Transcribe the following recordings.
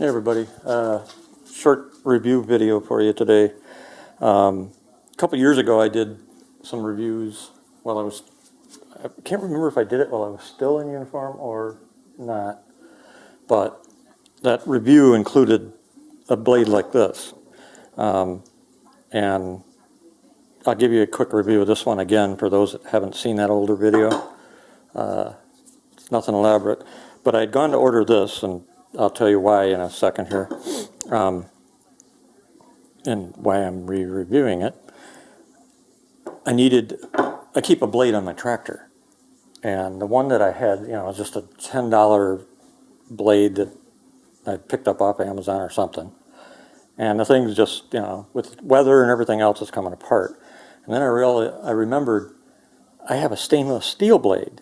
Hey everybody, short review video for you today. A couple years ago I did some reviews while I can't remember if I did it while I was still in uniform or not, but that review included a blade like this. And I'll give you a quick review of this one again for those that haven't seen that older video. It's nothing elaborate, but I had gone to order this, and I'll tell you why in a second here, and why I'm re-reviewing it. I keep a blade on my tractor, and the one that I had, was just a $10 blade that I picked up off Amazon or something. And the thing's just, with weather and everything else, it's coming apart. And then I remembered I have a stainless steel blade,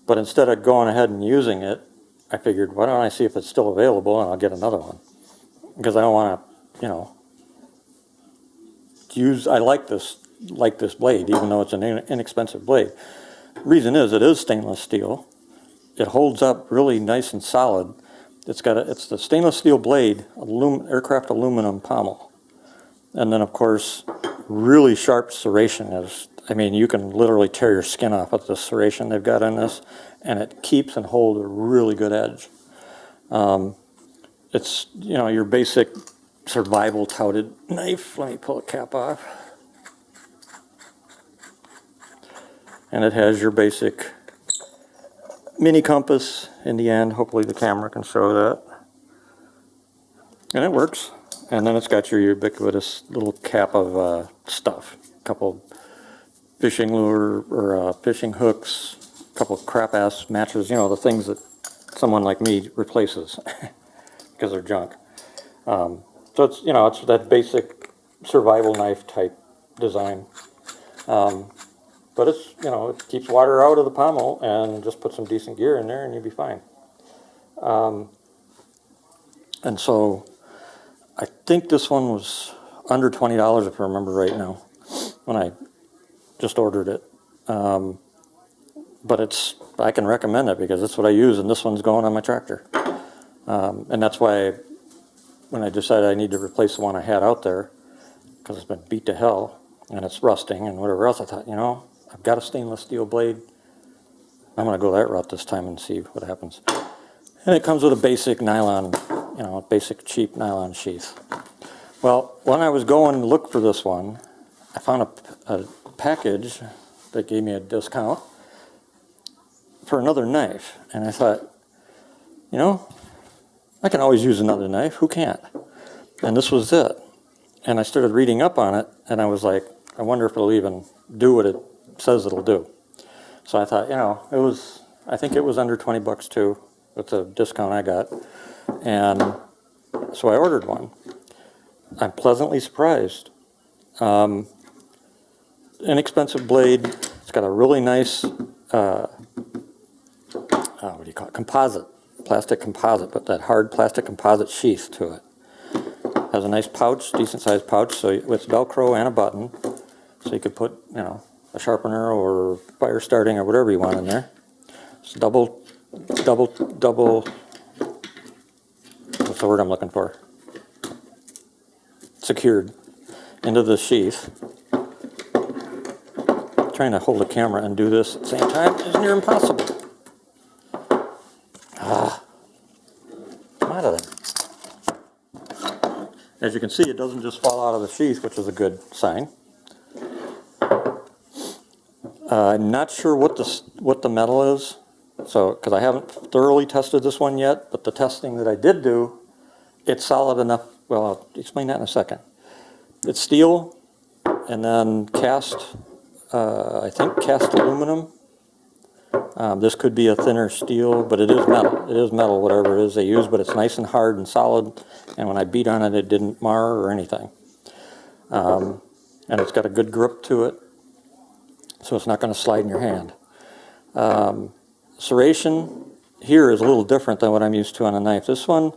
but instead of going ahead and using it, I figured, why don't I see if it's still available, and I'll get another one, because I don't want to, I like this blade, even though it's an inexpensive blade. Reason is, it is stainless steel. It holds up really nice and solid. It's the stainless steel blade, aircraft aluminum pommel, and then of course, really sharp serration. You can literally tear your skin off with the serration they've got in this, and it keeps and holds a really good edge. It's your basic survival touted knife. Let me pull the cap off. And it has your basic mini compass in the end. Hopefully the camera can show that. And it works. And then it's got your ubiquitous little cap of stuff. A couple fishing lure or fishing hooks, a couple crap-ass matches, the things that someone like me replaces because they're junk. So it's, it's that basic survival knife type design. But it's, it keeps water out of the pommel, and just put some decent gear in there and you'll be fine. And so I think this one was under $20 if I remember right now when I just ordered it. But I can recommend it because that's what I use, and this one's going on my tractor. And that's why when I decided I need to replace the one I had out there, because it's been beat to hell and it's rusting and whatever else, I thought, I've got a stainless steel blade. I'm going to go that route this time and see what happens. And it comes with a basic nylon, basic cheap nylon sheath. Well, when I was going to look for this one, I found a package that gave me a discount for another knife. And I thought, I can always use another knife. Who can't? And this was it. And I started reading up on it, and I was like, I wonder if it'll even do what it says it'll do. So I thought, I think it was under 20 bucks too, with the discount I got. And so I ordered one. I'm pleasantly surprised. Inexpensive blade. It's got a really nice, composite, plastic composite, but that hard plastic composite sheath to it. Has a nice pouch, decent sized pouch, so with Velcro and a button, so you could put, a sharpener or fire starting or whatever you want in there. It's double, what's the word I'm looking for? Secured into the sheath. Trying to hold the camera and do this at the same time is near impossible. Come out of there. As you can see, it doesn't just fall out of the sheath, which is a good sign. I'm not sure what the metal is, because I haven't thoroughly tested this one yet, but the testing that I did do, it's solid enough. Well, I'll explain that in a second. It's steel, and then cast aluminum. This could be a thinner steel, but it is metal. It is metal, whatever it is they use, but it's nice and hard and solid, and when I beat on it, it didn't mar or anything. And it's got a good grip to it, so it's not going to slide in your hand. Serration here is a little different than what I'm used to on a knife. This one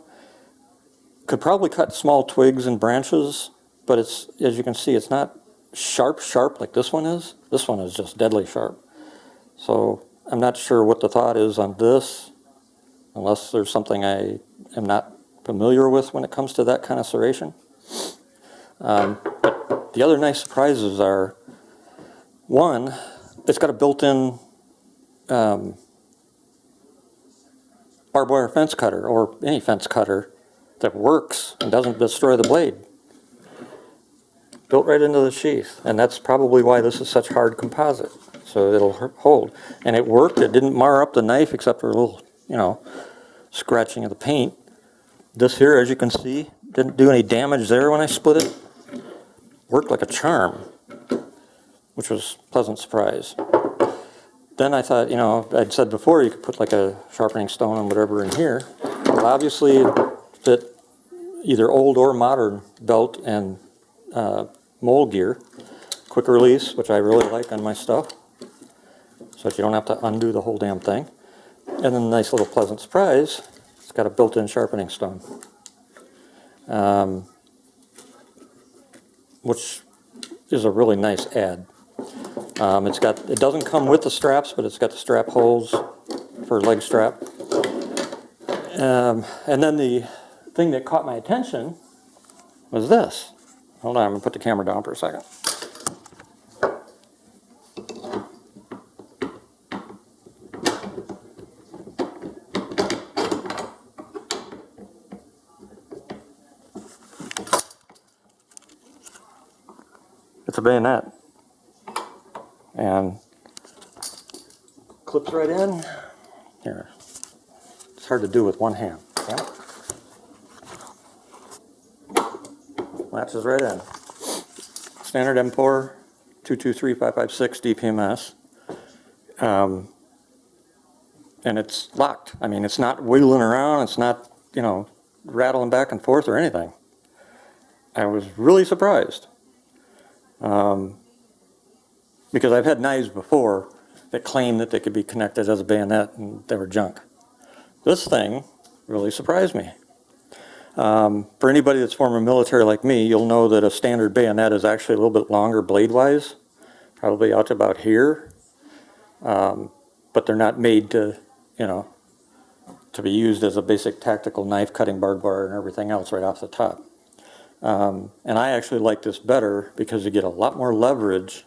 could probably cut small twigs and branches, but it's, as you can see, it's not sharp like this one is. This one is just deadly sharp. So I'm not sure what the thought is on this, unless there's something I am not familiar with when it comes to that kind of serration. But the other nice surprises are, one, it's got a built-in barbed wire fence cutter, or any fence cutter that works and doesn't destroy the blade. Built right into the sheath, and that's probably why this is such hard composite, so it'll hold. And it worked. It didn't mar up the knife except for a little, scratching of the paint. This here, as you can see, didn't do any damage there when I split it. Worked like a charm, which was a pleasant surprise. Then I thought, I'd said before you could put like a sharpening stone and whatever in here. Well, obviously it fit either old or modern belt and mold gear. Quick release, which I really like on my stuff, so that you don't have to undo the whole damn thing. And then a nice little pleasant surprise, it's got a built-in sharpening stone, which is a really nice add. It doesn't come with the straps, but it's got the strap holes for leg strap. And then the thing that caught my attention was this. Hold on, I'm going to put the camera down for a second. It's a bayonet. And clips right in. Here. It's hard to do with one hand. Yeah. Latches right in. Standard M4 223556 DPMS. And it's locked. I mean, it's not wiggling around. It's not, rattling back and forth or anything. I was really surprised. Because I've had knives before that claimed that they could be connected as a bayonet and they were junk. This thing really surprised me. For anybody that's former military like me, you'll know that a standard bayonet is actually a little bit longer blade-wise, probably out to about here. But they're not made to, to be used as a basic tactical knife, cutting barbed wire and everything else right off the top. And I actually like this better because you get a lot more leverage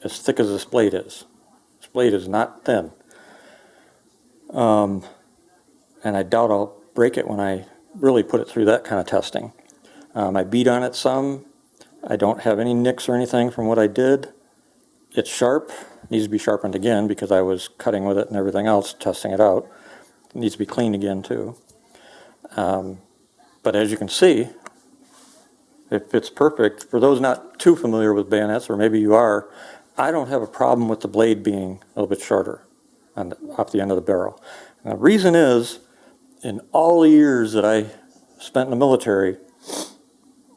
as thick as this blade is. This blade is not thin. And I doubt I'll break it when I really put it through that kind of testing. I beat on it some. I don't have any nicks or anything from what I did. It's sharp. It needs to be sharpened again because I was cutting with it and everything else, testing it out. It needs to be cleaned again too. But as you can see, it fits perfect. For those not too familiar with bayonets, or maybe you are, I don't have a problem with the blade being a little bit shorter off the end of the barrel. And the reason is, in all the years that I spent in the military,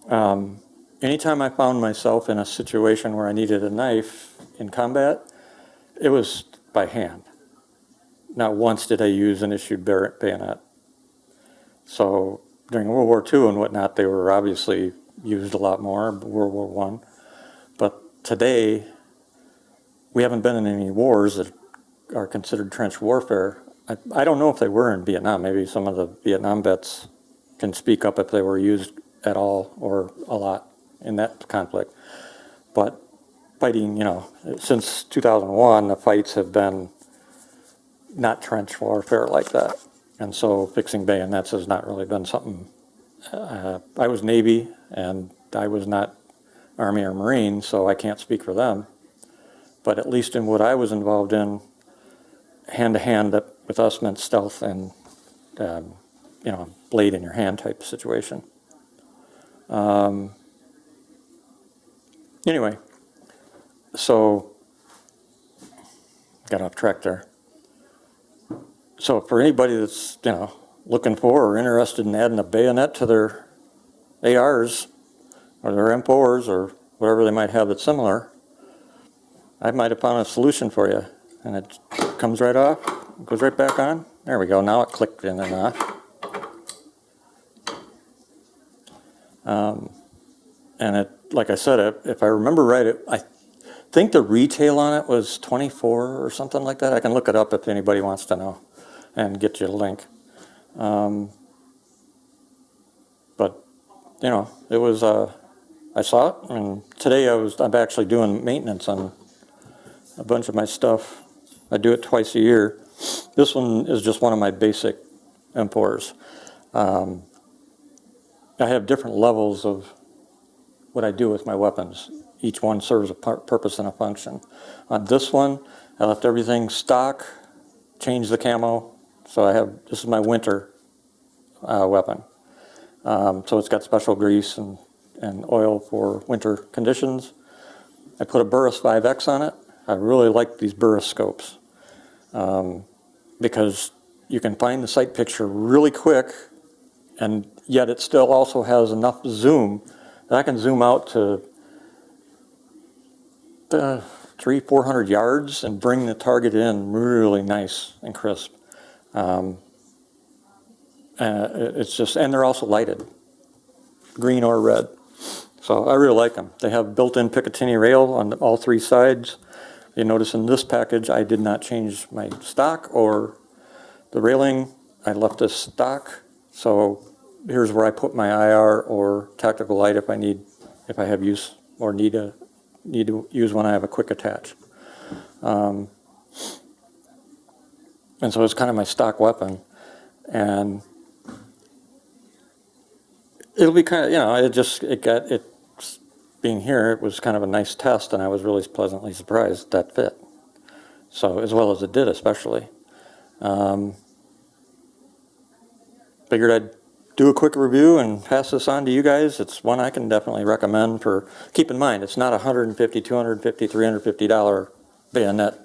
anytime I found myself in a situation where I needed a knife in combat, it was by hand. Not once did I use an issued bayonet. So during World War II and whatnot, they were obviously used a lot more, World War I. But today, we haven't been in any wars that are considered trench warfare. I don't know if they were in Vietnam. Maybe some of the Vietnam vets can speak up if they were used at all or a lot in that conflict. But fighting, since 2001, the fights have been not trench warfare like that. And so fixing bayonets has not really been something. I was Navy, and I was not Army or Marine, so I can't speak for them. But at least in what I was involved in, hand-to-hand, that with us meant stealth and, blade in your hand type situation. Anyway, so got off track there. So for anybody that's, looking for or interested in adding a bayonet to their ARs or their M4s or whatever they might have that's similar, I might have found a solution for you. And it comes right off, goes right back on. There we go, now it clicked in and off. And it, like I said, if I remember right, I think the retail on it was $24 or something like that. I can look it up if anybody wants to know and get you a link. But, you know, it was, I saw it, and today I'm actually doing maintenance on a bunch of my stuff. I do it twice a year. This one is just one of my basic M4s. I have different levels of what I do with my weapons. Each one serves a purpose and a function. On this one, I left everything stock, changed the camo, so this is my winter weapon. So it's got special grease and oil for winter conditions. I put a Burris 5X on it. I really like these Burris scopes because you can find the sight picture really quick, and yet it still also has enough zoom that I can zoom out to 300-400 yards and bring the target in really nice and crisp. It's just, and they're also lighted, green or red. So I really like them. They have built-in Picatinny rail on all three sides. You notice in this package I did not change my stock or the railing. I left this stock. So here's where I put my IR or tactical light if I have use or need to use when I have a quick attach. And so it's kind of my stock weapon. And it'll be kind of, you know, being here, it was kind of a nice test, and I was really pleasantly surprised that fit. So, as well as it did, especially. Figured I'd do a quick review and pass this on to you guys. It's one I can definitely recommend keep in mind, it's not a $150, $250, $350 bayonet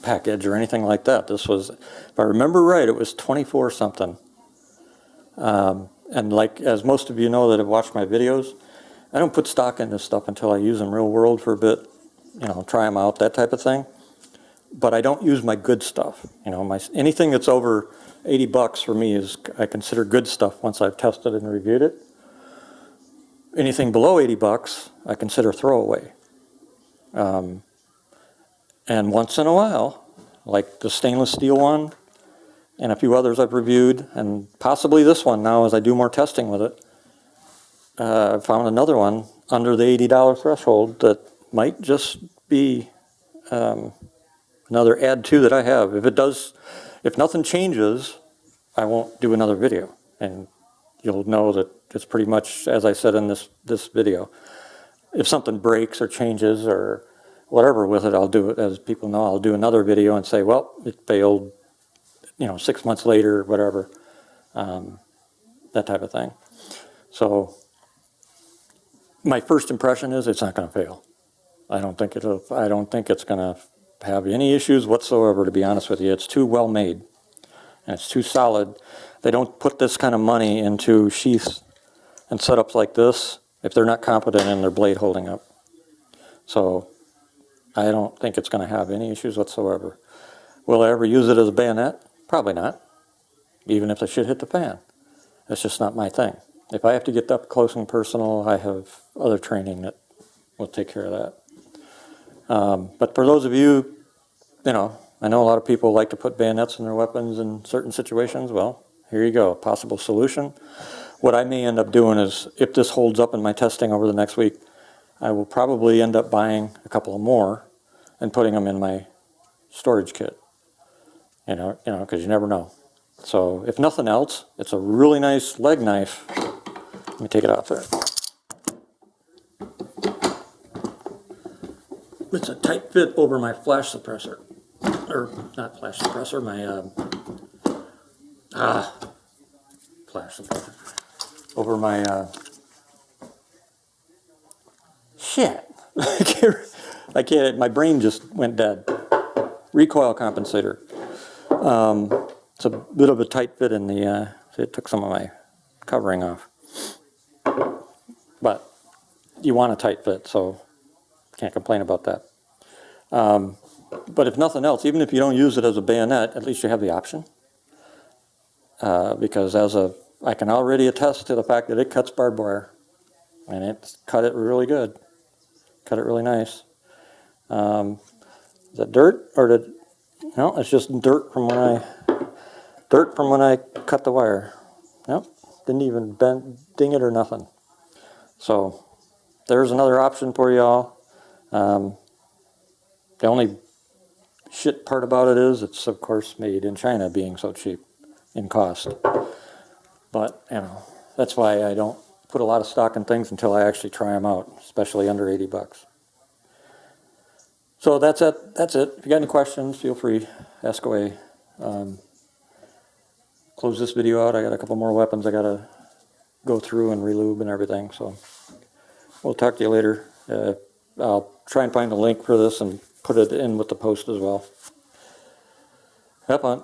package or anything like that. This was, if I remember right, it was 24 something. And like, as most of you know that have watched my videos, I don't put stock in this stuff until I use them real world for a bit, you know, try them out, that type of thing. But I don't use my good stuff. You know, anything that's over 80 bucks for me I consider good stuff once I've tested and reviewed it. Anything below 80 bucks, I consider throwaway. And once in a while, like the stainless steel one, and a few others I've reviewed, and possibly this one now as I do more testing with it, I found another one under the $80 threshold that might just be another add to that I have. If nothing changes, I won't do another video, and you'll know that it's pretty much as I said in this video. If something breaks or changes or whatever with it, I'll do it. As people know, I'll do another video and say, well, it failed, you know, 6 months later, or whatever, that type of thing. So my first impression is it's not going to fail. I don't think it's going to have any issues whatsoever, to be honest with you. It's too well made, and it's too solid. They don't put this kind of money into sheaths and setups like this if they're not competent in their blade holding up. So I don't think it's going to have any issues whatsoever. Will I ever use it as a bayonet? Probably not, even if the shit hit the fan. That's just not my thing. If I have to get up close and personal, I have other training that will take care of that. But for those of you, you know, I know a lot of people like to put bayonets in their weapons in certain situations. Well, here you go, possible solution. What I may end up doing is, if this holds up in my testing over the next week, I will probably end up buying a couple of more and putting them in my storage kit. You know, because you never know. So if nothing else, it's a really nice leg knife. Let me take it off there. It's a tight fit over my flash suppressor. Or, not flash suppressor, my, flash suppressor. Over my, shit. I can't, my brain just went dead. Recoil compensator. It's a bit of a tight fit in the, it took some of my covering off. But you want a tight fit, so can't complain about that. But if nothing else, even if you don't use it as a bayonet, at least you have the option. Because I can already attest to the fact that it cuts barbed wire. And it's cut it really good. Cut it really nice. Is that dirt or no? It's just dirt from when I cut the wire. Nope, Didn't even ding it or nothing. So there's another option for y'all. The only shit part about it is it's of course made in China, being so cheap in cost. But you know, that's why I don't put a lot of stock in things until I actually try them out, especially under 80 bucks. So that's it. If you got any questions, feel free, ask away. Close this video out. I got a couple more weapons I gotta go through and relube and everything. So we'll talk to you later. I'll try and find a link for this and put it in with the post as well. Have fun.